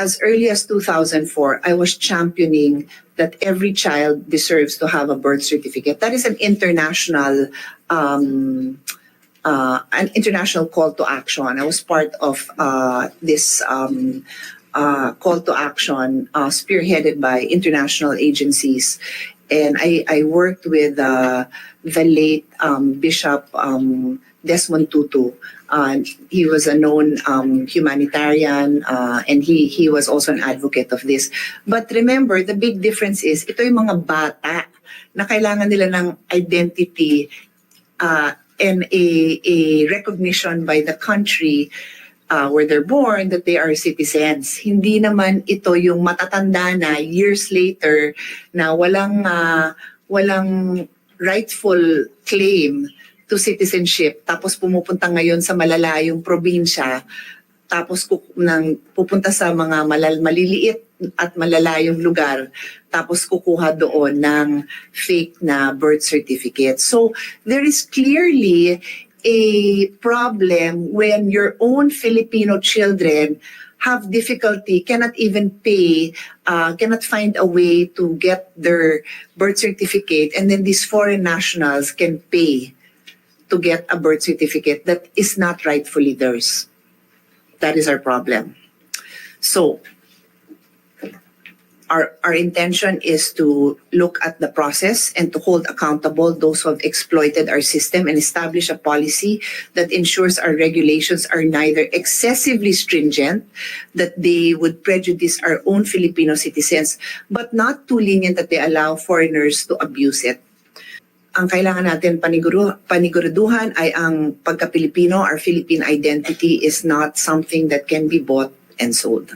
as early as 2004, I was championing that every child deserves to have a birth certificate. That is an international call to action. I was part of this call to action spearheaded by international agencies. And I worked with the late Bishop Desmond Tutu. He was a known humanitarian and he was also an advocate of this. But remember, the big difference is ito yung mga bata na kailangan nila ng identity and a recognition by the country where they're born that they are citizens. Hindi naman ito yung matatanda na years later na walang rightful claim to citizenship tapos pumupunta ngayon sa malalayong probinsya tapos pupunta sa mga maliliit at malalayong lugar tapos kukuha doon ng fake na birth certificate. So there is clearly a problem when your own Filipino children have difficulty, cannot even pay, cannot find a way to get their birth certificate, and then these foreign nationals can pay to get a birth certificate that is not rightfully theirs. That is our problem. So our intention is to look at the process and to hold accountable those who have exploited our system and establish a policy that ensures our regulations are neither excessively stringent, that they would prejudice our own Filipino citizens, but not too lenient that they allow foreigners to abuse it. Ang kailangan natin paniguraduhan ay ang pagka-Pilipino. Our Philippine identity is not something that can be bought and sold.